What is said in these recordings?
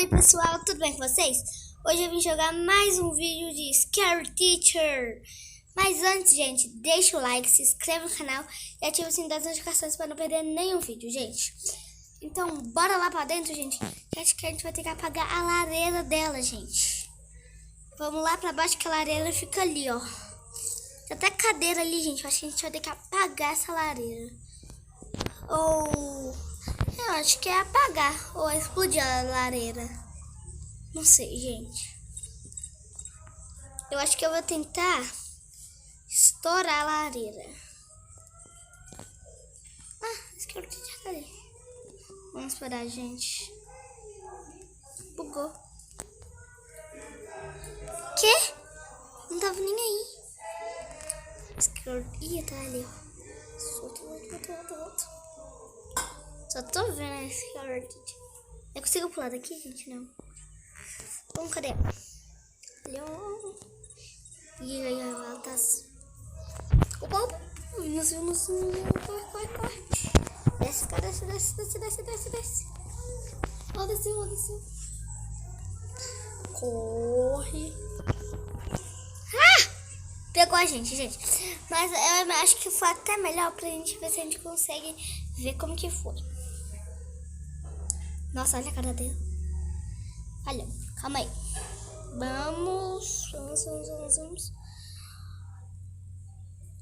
Oi pessoal, tudo bem com vocês? Hoje eu vim jogar mais um vídeo de Scary Teacher. Mas antes, gente, deixa o like, se inscreve no canal e ativa o sininho das notificações para não perder nenhum vídeo, gente. Então, bora lá pra dentro, gente. Acho que a gente vai ter que apagar a lareira dela, gente. Vamos lá pra baixo que a lareira fica ali, ó. Tem até cadeira ali, gente. Acho que a gente vai ter que apagar essa lareira. Ou... eu acho que é apagar ou explodir a lareira. Não sei, gente. Eu acho que eu vou tentar estourar a lareira. Esse que já tá ali. Vamos esperar, gente. Bugou. Que? Não tava nem aí. Ih, tá ali, ó. Outro. Só tô vendo esse Teacher. Eu consigo pular daqui, gente? Não. Vamos, cadê? Olha. E aí, ela tá... Opa! Corre. Desce, cara, desce. Ó, desceu. Corre. Pegou a gente. Mas eu acho que foi até melhor pra gente ver se a gente consegue ver como que foi. Nossa, olha a cara dela. Olha, calma aí. Vamos.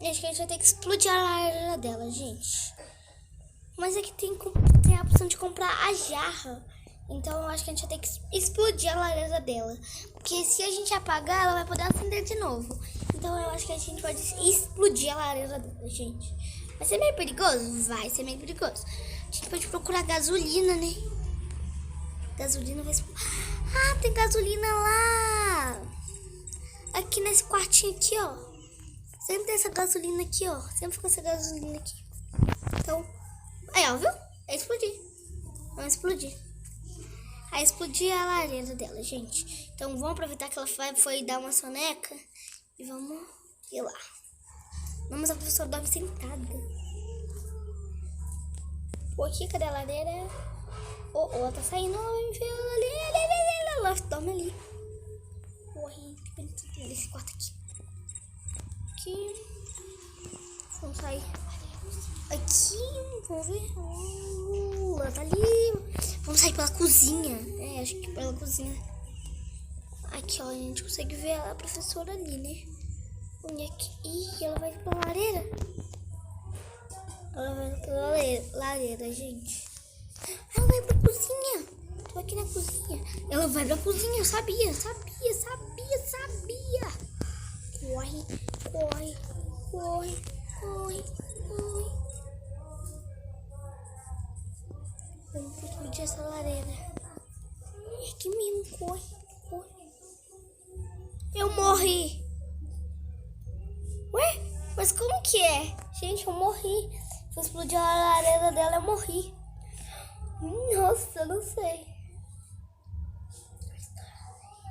Acho que a gente vai ter que explodir a lareira dela, gente. Mas aqui tem a opção de comprar a jarra. Então eu acho que a gente vai ter que explodir a lareira dela. Porque se a gente apagar, ela vai poder acender de novo. Então eu acho que a gente pode explodir a lareira dela, gente. Vai ser meio perigoso? Vai ser meio perigoso. A gente pode procurar gasolina, né? Gasolina vai explodir. Ah, tem gasolina lá. Aqui nesse quartinho aqui, ó. Sempre tem essa gasolina aqui, ó. Sempre fica essa gasolina aqui. Então, aí, ó, viu? É explodir. Vamos explodir. Aí explodir a lareira dela, gente. Então vamos aproveitar que ela foi dar uma soneca e vamos ir lá. Vamos, a professora dorme sentada. Pô, aqui, cadê a lareira? Oh, ela tá saindo. Ela dorme ali. Corre, esse quarto aqui. Vamos sair. Aqui, vamos ver. Ela tá ali. Vamos sair pela cozinha. É, acho que pela cozinha. Aqui, ó, a gente consegue ver a professora ali, né? Onde é que... Ih, ela vai pra lareira. Ela vai pra lareira, gente. Ela vai pra cozinha. Tô aqui na cozinha. Ela vai pra cozinha, eu sabia. Corre. Vamos explodir essa lareira. É que mesmo, corre. Eu morri. Ué? Mas como que é? Gente, eu morri. Se eu explodir a lareira dela, eu morri. Nossa, eu não sei.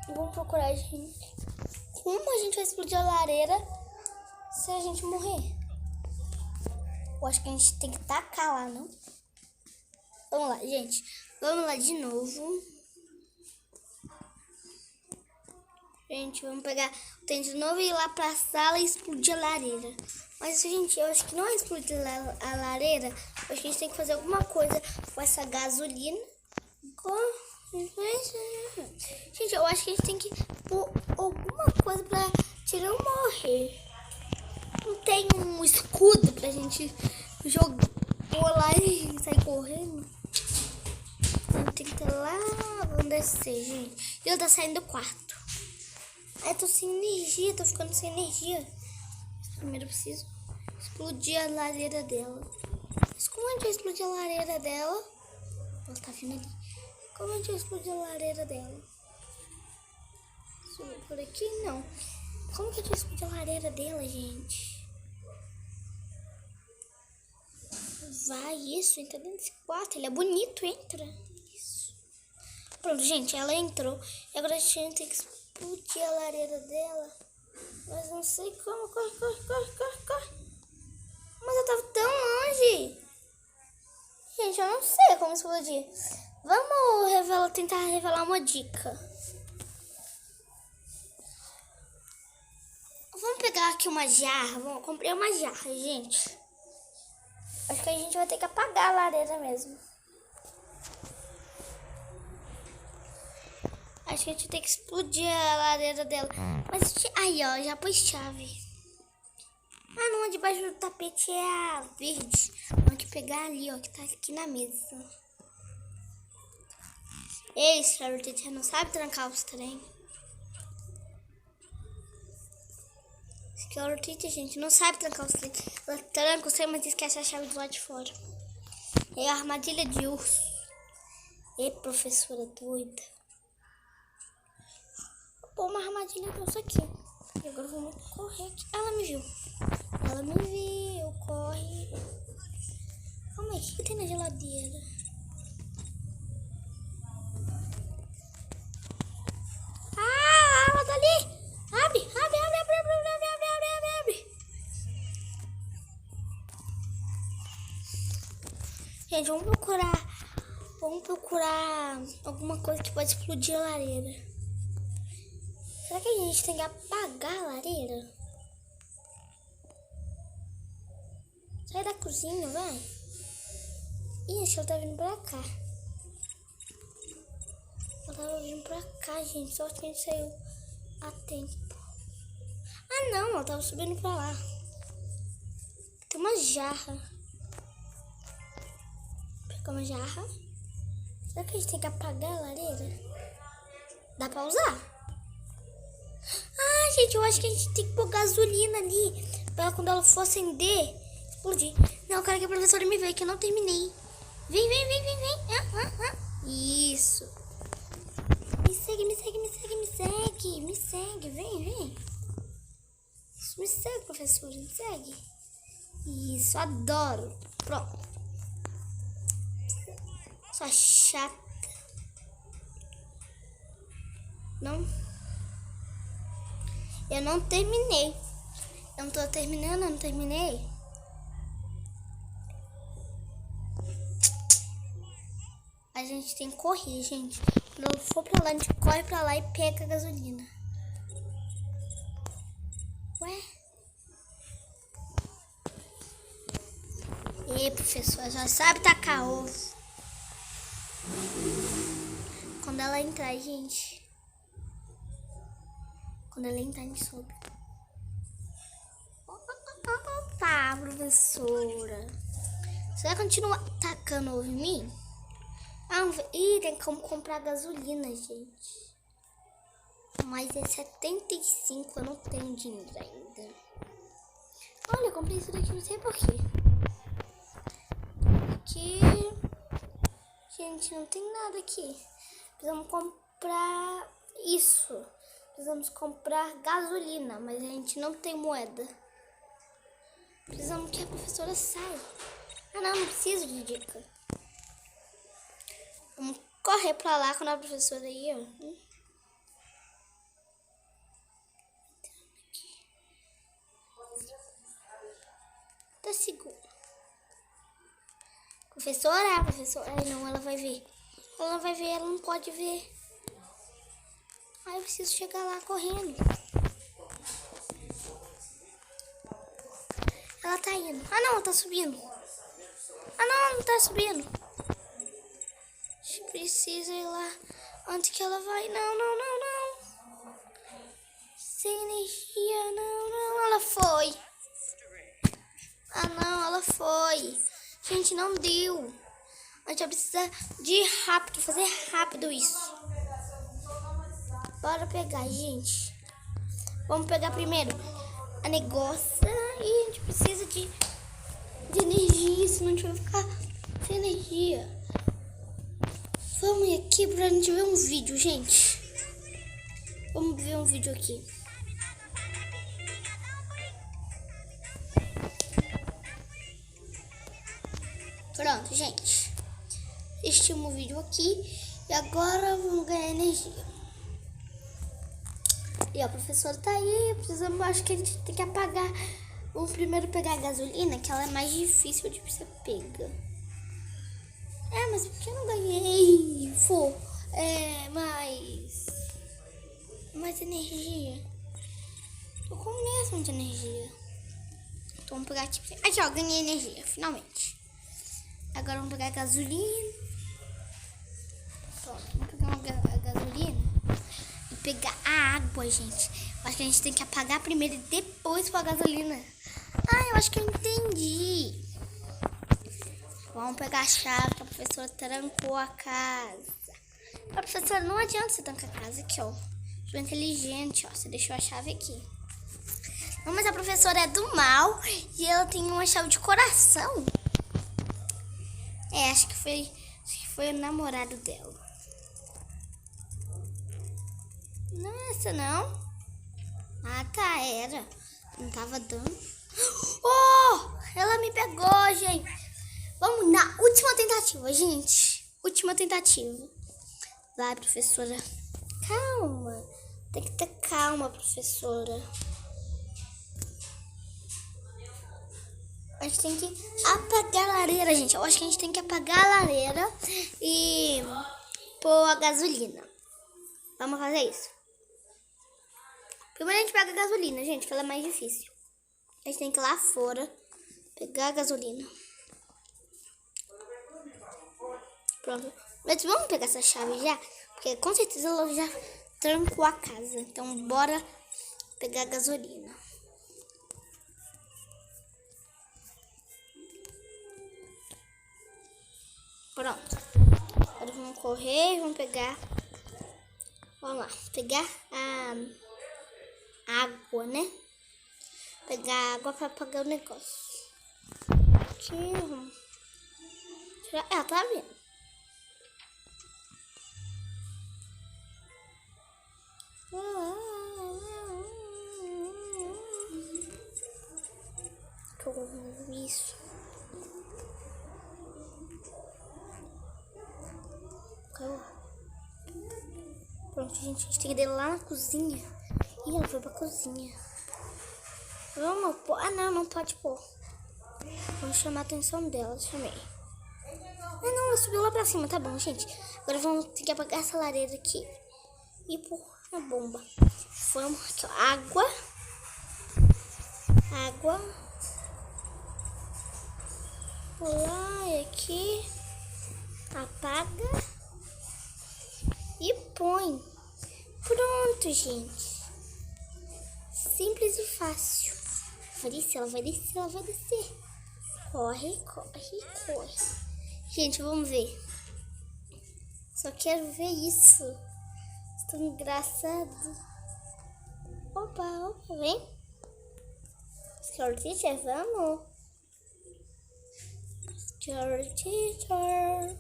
Vamos procurar, gente. Como a gente vai explodir a lareira se a gente morrer? Eu acho que a gente tem que tacar lá, não? Vamos lá, gente. Vamos lá de novo. Gente, vamos pegar o trem de novo e ir lá pra sala e explodir a lareira. Mas, gente, eu acho que não é explodir a lareira. Eu acho que a gente tem que fazer alguma coisa com essa gasolina. Gente, eu acho que a gente tem que pôr alguma coisa pra tirar eu morrer. Não tem um escudo pra gente jogar lá e sair correndo. Tem que ir lá. Vamos descer, gente. E eu tô saindo do quarto. Ai, tô sem energia, tô ficando sem energia. Primeiro eu preciso explodir a lareira dela. Mas como a gente vai explodir a lareira dela? Ela tá vindo ali. Como a gente vai explodir a lareira dela? Subir por aqui? Não. Como que a gente vai explodir a lareira dela, gente? Vai, isso, entra dentro desse quarto. Ele é bonito, entra. Isso. Pronto, gente, ela entrou. E agora a gente tem que explodir a lareira dela. Mas não sei como. Corre. Mas eu tava tão longe. Gente, eu não sei como explodir. Vamos tentar revelar uma dica. Vamos pegar aqui uma jarra. Comprei uma jarra, gente. Acho que a gente vai ter que apagar a lareira mesmo. Acho que a gente tem que explodir a lareira dela. Mas aí, ó, já pus chave. Ah, não, debaixo do tapete é a verde. Vamos que pegar ali, ó, que tá aqui na mesa. Ei, Scarlet, não sabe trancar os trem. Scarlet, gente, não sabe trancar os trem. Ela tranca os trem, mas esquece a chave do lado de fora. É a armadilha de urso. Ei, professora doida. Vou pôr uma armadilha de urso aqui. E agora vamos correr aqui. Ela me viu. Ela me viu, corre. Calma aí, o que tem na geladeira? Ah, ela tá ali. Abre, abre, abre, abre, abre, abre, abre, abre, abre, abre. Gente, vamos procurar alguma coisa que pode explodir a lareira. Será que a gente tem que apagar a lareira? Sai da cozinha, vai. Ih, acho que ela tá vindo pra cá. Ela tava vindo pra cá, gente. Só que a gente saiu a tempo. Ah, não. Ela tava subindo pra lá. Tem uma jarra. Pegar uma jarra. Será que a gente tem que apagar a lareira? Dá pra usar? Ah, gente, eu acho que a gente tem que pôr gasolina ali. Pra quando ela for acender, explodir. Não, eu quero que a professora me veja, que eu não terminei. Vem, vem, vem, vem, vem. Isso. Me segue, me segue, me segue, me segue. Me segue, vem, vem. Isso, me segue, professora, me segue. Isso, adoro. Pronto. Sua chata. Não. Eu não terminei. Eu não tô terminando, eu não terminei. A gente tem que correr, gente. Quando eu for pra lá, a gente corre pra lá e pega a gasolina. Ué? Ei, professor, já sabe tacar ovo. Quando ela entrar, gente. Quando ela entrar, a gente sobe. Tá, professora. Você vai continuar tacando ovo em mim? Ih, tem como comprar gasolina, gente. Mas é 75, eu não tenho dinheiro ainda. Olha, eu comprei isso daqui, não sei porquê. Aqui... Gente, não tem nada aqui. Precisamos comprar isso. Precisamos comprar gasolina, mas a gente não tem moeda. Precisamos que a professora saia. Ah, não preciso de dica. Vamos correr pra lá quando a professora ir, ó. Tá seguro. Professora, professora. Ai, não, ela vai ver. Ela não vai ver, ela não pode ver. Ai, eu preciso chegar lá correndo. Ela tá indo. Ah, não, ela tá subindo. Ah, não, ela não tá subindo. A gente precisa ir lá. Onde que ela vai? Não, não, não, não. Sem energia, não, não. Ela foi. Ah, não, ela foi. Gente, não deu. A gente vai precisar de ir rápido, fazer rápido isso. Bora pegar, gente. Vamos pegar primeiro a negócio. E a gente precisa de energia, senão a gente vai ficar sem energia. Vamos aqui pra gente ver um vídeo, gente. Vamos ver um vídeo aqui. Pronto, gente. Assistimos o vídeo aqui e agora vamos ganhar energia. E a professora tá aí. Precisamos, acho que a gente tem que apagar. Vamos primeiro pegar a gasolina, que ela é mais difícil de você pegar. Mas por que eu não ganhei? Mais energia. Tô com mesmo de energia. Então vamos pegar tipo. Aqui ó, ganhei energia, finalmente. Agora vamos pegar a gasolina. Pronto, vamos pegar a gasolina e pegar a água, gente. Acho que a gente tem que apagar primeiro e depois pôr a gasolina. Eu acho que eu entendi. Vamos pegar a chave que a professora trancou a casa. A professora, não adianta você trancar a casa aqui, ó. Sou inteligente, ó. Você deixou a chave aqui. Não, mas a professora é do mal e ela tem uma chave de coração. Acho que foi o namorado dela. Não é essa, não. Tá, era. Não tava dando. Ela me pegou, gente. Vamos na última tentativa, gente. Última tentativa. Vai, professora. Calma. Tem que ter calma, professora. A gente tem que apagar a lareira, gente. Eu acho que a gente tem que apagar a lareira e pôr a gasolina. Vamos fazer isso. Primeiro a gente pega a gasolina, gente, que ela é mais difícil. A gente tem que ir lá fora pegar a gasolina. Pronto. Mas vamos pegar essa chave já, porque com certeza ela já trancou a casa. Então bora pegar a gasolina. Pronto. Agora vamos correr e vamos pegar. Vamos lá, pegar a água, né? Pegar água pra apagar o negócio. Aqui, vamos. Tá vendo? Isso. Pronto, gente, a gente tem que ir lá na cozinha. Ih, ela foi pra cozinha. Vamos pôr. Não pode pôr. Vamos chamar a atenção dela, chamei. Não, ela subiu lá pra cima, tá bom, gente. Agora vamos ter que apagar essa lareira aqui e pôr a bomba. Vamos aqui, ó, água. Lá e aqui. Apaga. E põe. Pronto, gente. Simples e fácil. Ela vai descer. Corre. Gente, vamos ver. Só quero ver isso. Tão engraçado. Opa, vem. Security Teacher, vamos. Security Teacher.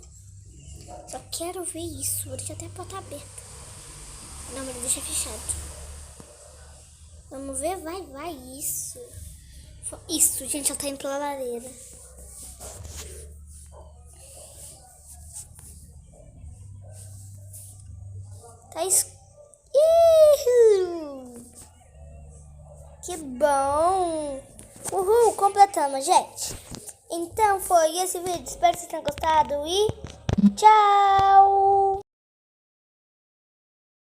Só quero ver isso. Vou deixar até a porta aberta. Não, mas deixa fechado. Vamos ver, vai, isso. Isso, gente, ela tá indo pela lareira. Tá Que bom. Uhul, completamos, gente. Então foi esse vídeo. Espero que vocês tenham gostado e tchau.